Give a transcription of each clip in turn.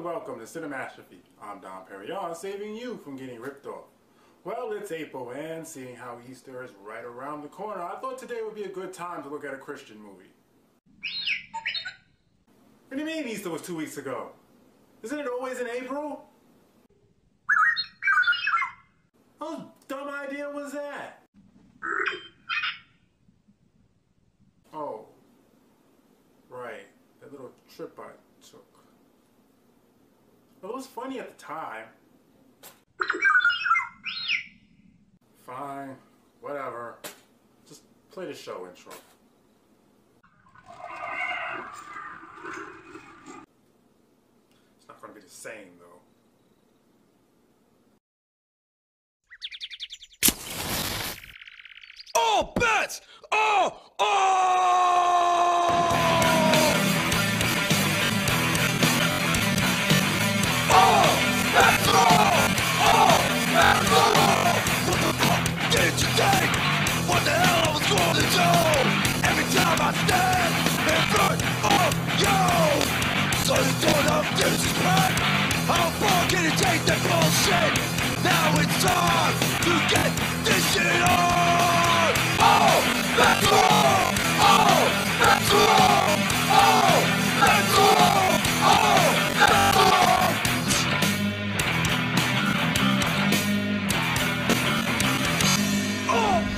and welcome to Cinematrophy. I'm Don Perignon, saving you from getting ripped off. Well, it's April, and seeing how Easter is right around the corner, I thought today would be a good time to look at a Christian movie. What do you mean Easter was 2 weeks ago? Isn't it always in April? Whose dumb idea was that? Oh, right, that little trip I took. Well, it was funny at the time. Fine, whatever. Just play the show intro. It's not going to be the same, though. All bets are off! Did you think what the hell I was going to do? Every time I stand in front of you, so you don't have disrespect. How far can you take that bullshit? Now it's time to get this shit on. Oh, that's wrong. Oh, that's wrong. Oh, that's wrong. Oh, that's wrong.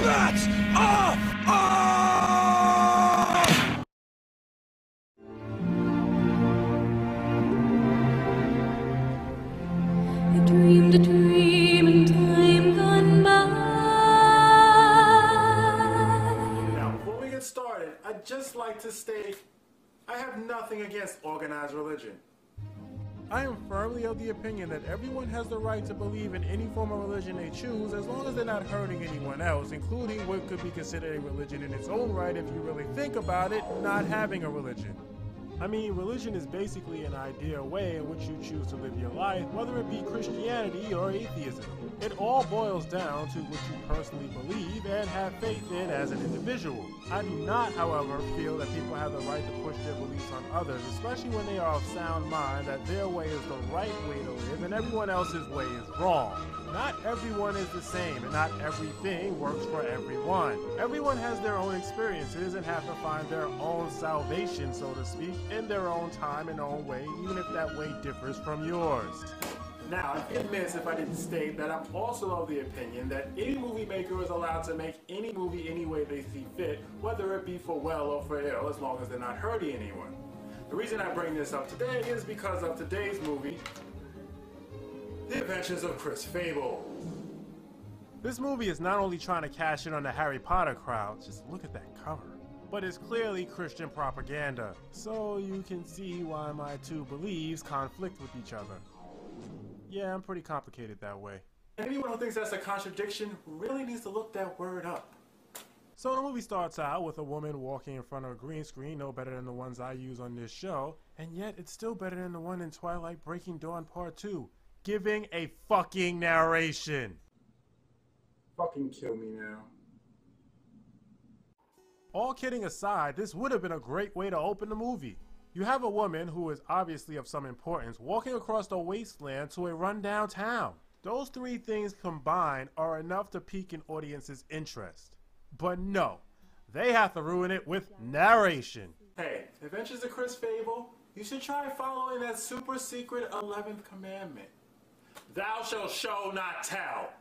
Bats are off! I dreamed a dream in time gone by. Now, before we get started, I'd just like to state I have nothing against organized religion. I am firmly of the opinion that everyone has the right to believe in any form of religion they choose as long as they're not hurting anyone else, including what could be considered a religion in its own right if you really think about it, not having a religion. I mean, religion is basically an idea, a way in which you choose to live your life, whether it be Christianity or atheism. It all boils down to what you personally believe and have faith in as an individual. I do not, however, feel that people have the right to push their beliefs on others, especially when they are of sound mind that their way is the right way to live and everyone else's way is wrong. Not everyone is the same, and not everything works for everyone. Everyone has their own experiences and have to find their own salvation, so to speak, in their own time and own way, even if that way differs from yours. Now, I'd be amiss if I didn't state that I'm also of the opinion that any movie maker is allowed to make any movie any way they see fit, whether it be for well or for ill, as long as they're not hurting anyone. The reason I bring this up today is because of today's movie, The Adventures of Chris Fable. This movie is not only trying to cash in on the Harry Potter crowd, just look at that cover, but it's clearly Christian propaganda, so you can see why my two beliefs conflict with each other. Yeah, I'm pretty complicated that way. Anyone who thinks that's a contradiction really needs to look that word up. So the movie starts out with a woman walking in front of a green screen, no better than the ones I use on this show, and yet it's still better than the one in Twilight Breaking Dawn Part 2, giving a fucking narration. Fucking kill me now. All kidding aside, this would have been a great way to open the movie. You have a woman who is obviously of some importance walking across the wasteland to a rundown town. Those three things combined are enough to pique an audience's interest. But no, they have to ruin it with narration. Hey, Adventures of Chris Fable, you should try following that super secret 11th commandment. Thou shalt show, not tell.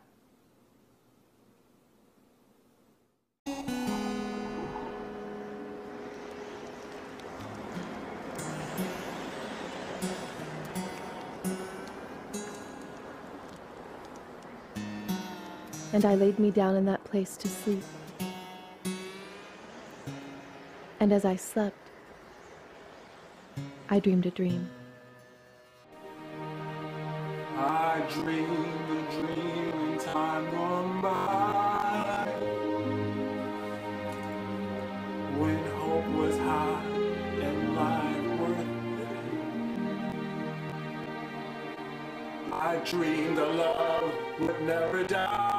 And I laid me down in that place to sleep. And as I slept, I dreamed a dream. I dreamed a dream in time gone by, when hope was high and life worth living. I dreamed a love would never die.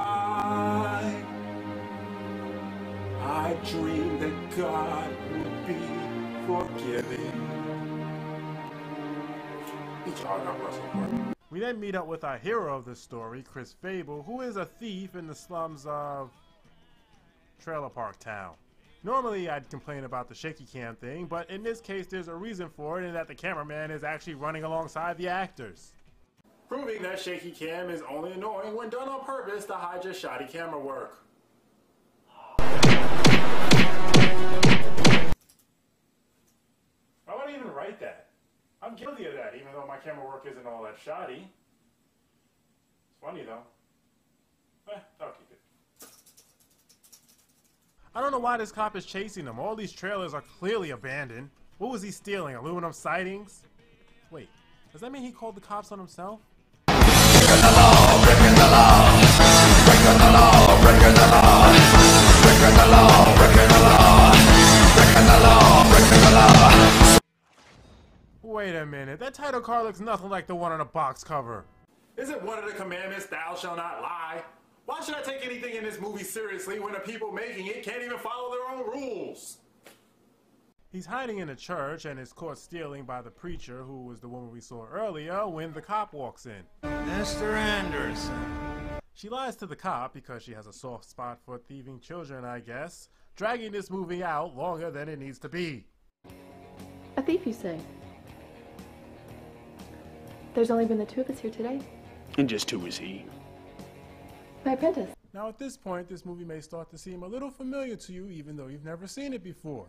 I dreamed that God would be forgiving. We then meet up with our hero of the story, Chris Fable, who is a thief in the slums of Trailer Park Town. Normally I'd complain about the shaky cam thing, but in this case there's a reason for it, in that the cameraman is actually running alongside the actors. Proving that shaky cam is only annoying when done on purpose to hide your shoddy camera work. Why would I even write that? I'm guilty of that, even though my camera work isn't all that shoddy. It's funny though. I'll keep it. I don't know why this cop is chasing him. All these trailers are clearly abandoned. What was he stealing? Aluminum sidings? Wait, does that mean he called the cops on himself? Breaking the law, breaking the law, breaking the law, breaking the law, breaking the law, breaking the law, breaking the law, breaking the law. Wait a minute, that title card looks nothing like the one on the box cover. Isn't one of the commandments, thou shalt not lie? Why should I take anything in this movie seriously when the people making it can't even follow their own rules? He's hiding in a church and is caught stealing by the preacher, who was the woman we saw earlier, when the cop walks in. Mr. Anderson. She lies to the cop because she has a soft spot for thieving children, I guess, dragging this movie out longer than it needs to be. A thief, you say? There's only been the two of us here today. And just who is he? My apprentice. Now at this point, this movie may start to seem a little familiar to you, even though you've never seen it before.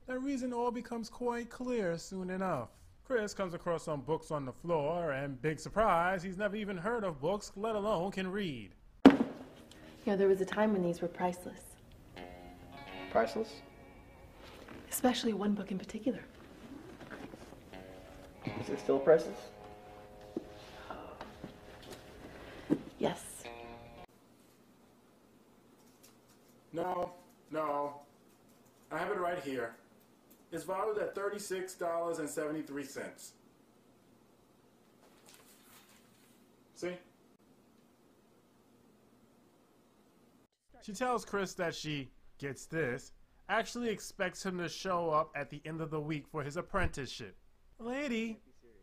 That reason all becomes quite clear soon enough. Chris comes across some books on the floor, and big surprise, he's never even heard of books, let alone can read. You know, there was a time when these were priceless. Priceless? Especially one book in particular. Is it still priceless? Yes. No. I have it right here. It's valued at $36.73. See? She tells Chris that she, gets this, actually expects him to show up at the end of the week for his apprenticeship. Lady,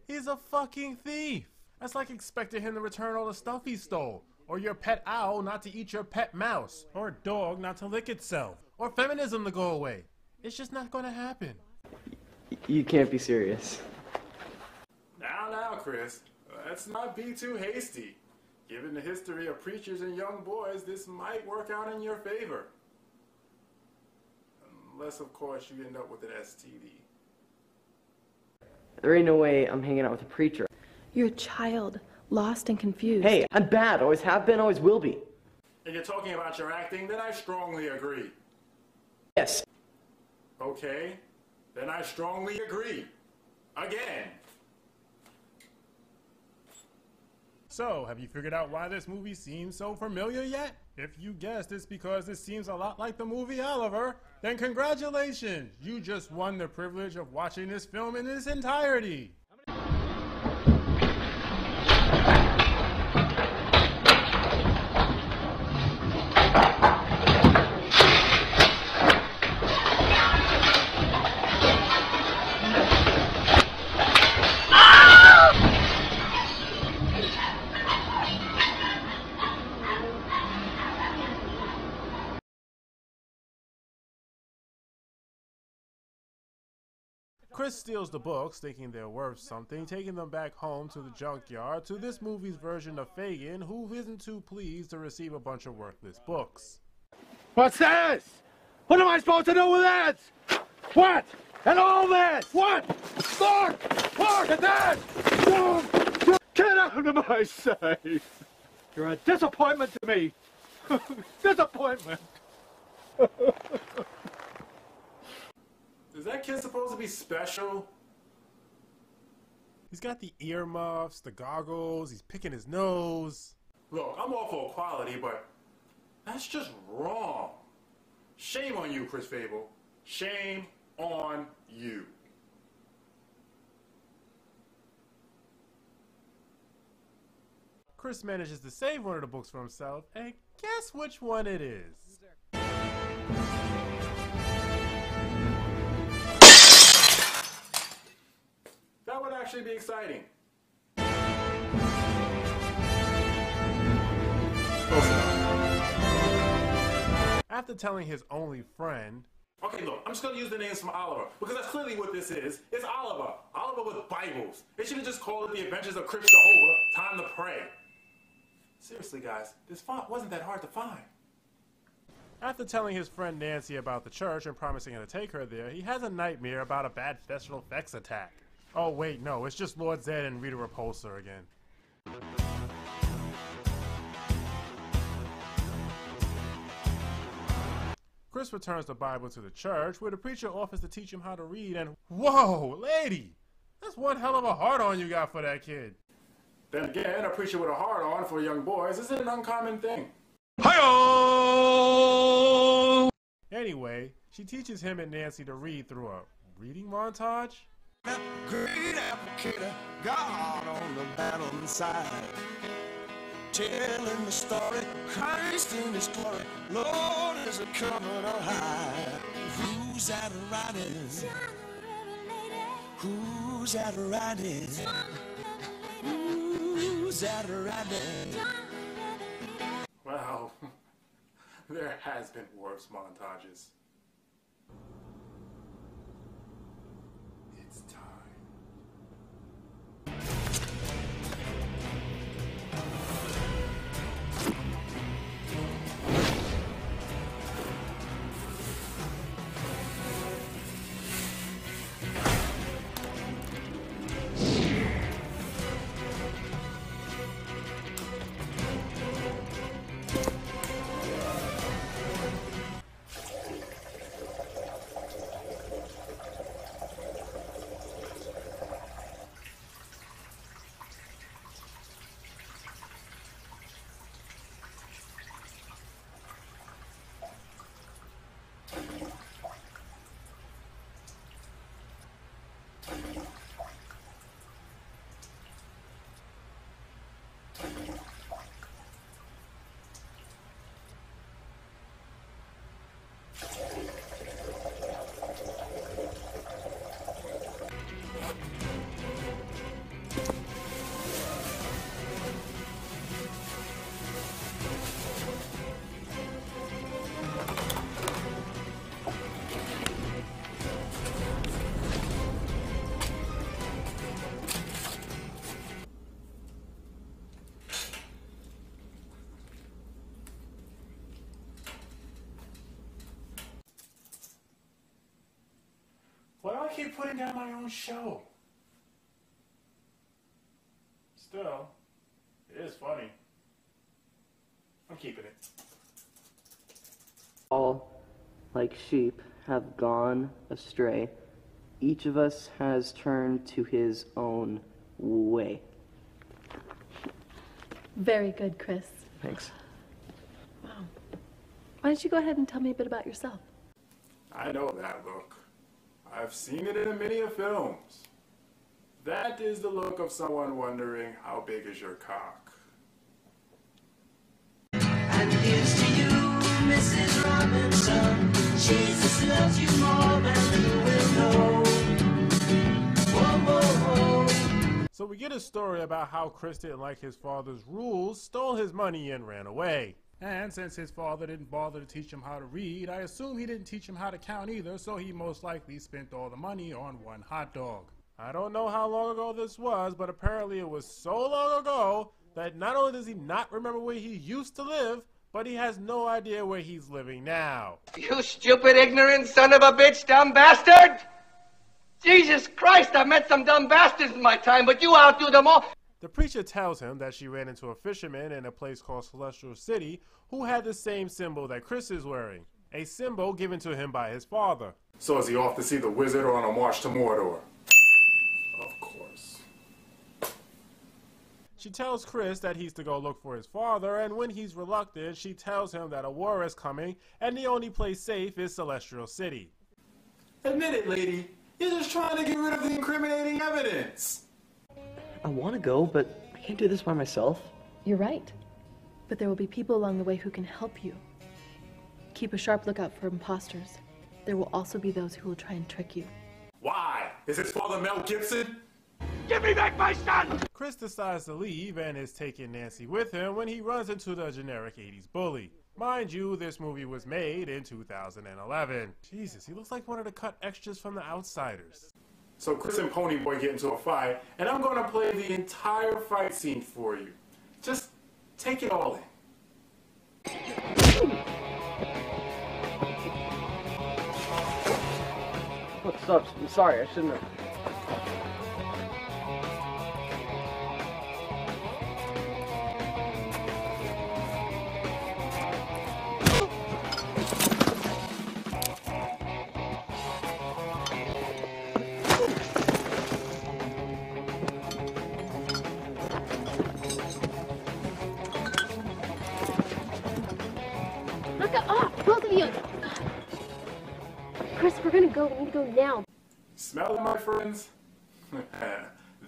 he's a fucking thief. That's like expecting him to return all the stuff he stole. Or your pet owl not to eat your pet mouse. Or a dog not to lick itself. Or feminism to go away. It's just not gonna happen. You can't be serious. Now, Chris. Let's not be too hasty. Given the history of preachers and young boys, this might work out in your favor. Unless, of course, you end up with an STD. There ain't no way I'm hanging out with a preacher. You're a child, lost and confused. Hey, I'm bad. Always have been, always will be. If you're talking about your acting, then I strongly agree. Yes. Okay, then I strongly agree. Again. So, have you figured out why this movie seems so familiar yet? If you guessed it's because this seems a lot like the movie Oliver, then congratulations! You just won the privilege of watching this film in its entirety! Chris steals the books, thinking they're worth something, taking them back home to the junkyard, to this movie's version of Fagin, who isn't too pleased to receive a bunch of worthless books. What's this? What am I supposed to do with this? What? And all this? What? Look at this! Get out of my sight! You're a disappointment to me. Disappointment. Is that kid supposed to be special? He's got the earmuffs, the goggles, he's picking his nose. Look, I'm all for equality, but that's just wrong. Shame on you, Chris Fable. Shame on you. Chris manages to save one of the books for himself, and guess which one it is? That would actually be exciting. After telling his only friend, okay, look, I'm just gonna use the names from Oliver, because that's clearly what this is. It's Oliver. Oliver with Bibles. They should have just called it The Adventures of Chris Fable, Time to Pray. Seriously, guys, this font wasn't that hard to find. After telling his friend Nancy about the church and promising to take her there, he has a nightmare about a bad special effects attack. Oh wait, no, it's just Lord Zed and Rita Repulsa again. Chris returns the Bible to the church, where the preacher offers to teach him how to read, and whoa, lady! That's one hell of a hard-on you got for that kid. Then again, a preacher with a hard-on for young boys isn't an uncommon thing. Hi-oh! Anyway, she teaches him and Nancy to read through a reading montage? Great advocate, God on the battle side, telling the story, Christ in his glory, Lord is a coming on high. Who's that riding? Who's that riding? Who's that riding? Well, there has been worse montages. It's time. Why do I keep putting down my own show? Still, it is funny. I'm keeping it. All, like sheep, have gone astray. Each of us has turned to his own way. Very good, Chris. Thanks. Wow. Why don't you go ahead and tell me a bit about yourself? I know that look. I've seen it in many films. That is the look of someone wondering, how big is your cock? And here's to you, Mrs. Robinson. Jesus loves you more than you will know. Whoa, whoa, whoa. So we get a story about how Chris didn't like his father's rules, stole his money, and ran away. And since his father didn't bother to teach him how to read, I assume he didn't teach him how to count either, so he most likely spent all the money on one hot dog. I don't know how long ago this was, but apparently it was so long ago that not only does he not remember where he used to live, but he has no idea where he's living now. You stupid, ignorant son of a bitch, dumb bastard! Jesus Christ, I've met some dumb bastards in my time, but you outdo them all. The preacher tells him that she ran into a fisherman in a place called Celestial City who had the same symbol that Chris is wearing, a symbol given to him by his father. So is he off to see the wizard or on a march to Mordor? Of course. She tells Chris that he's to go look for his father, and when he's reluctant, she tells him that a war is coming and the only place safe is Celestial City. Admit it, lady. You're just trying to get rid of the incriminating evidence. I want to go, but I can't do this by myself. You're right. But there will be people along the way who can help you. Keep a sharp lookout for imposters. There will also be those who will try and trick you. Why? Is his father Mel Gibson? Give me back my son! Chris decides to leave and is taking Nancy with him when he runs into the generic 80s bully. Mind you, this movie was made in 2011. Jesus, he looks like one of the cut extras from The Outsiders. So Chris and Ponyboy get into a fight, and I'm going to play the entire fight scene for you. Just take it all in. What's up? I'm sorry, I shouldn't have. Knock it off, both of you! Chris, we're gonna go. We need to go now. Smell it, my friends?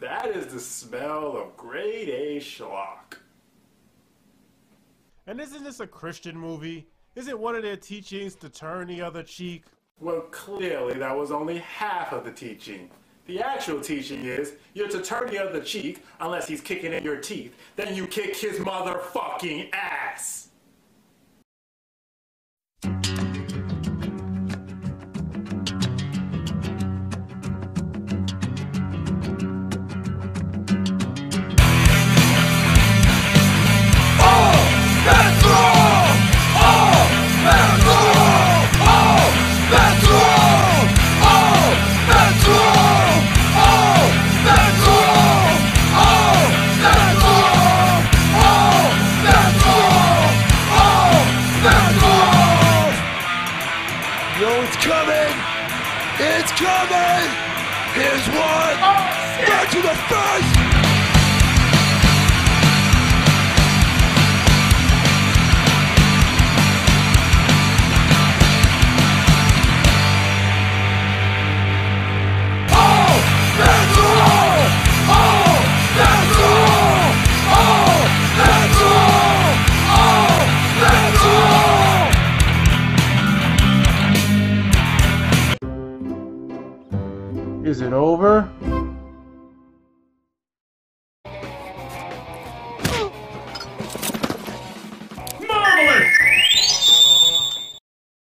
That is the smell of grade A schlock. And isn't this a Christian movie? Isn't one of their teachings to turn the other cheek? Well, clearly that was only half of the teaching. The actual teaching is you're to turn the other cheek unless he's kicking in your teeth. Then you kick his motherfucking ass.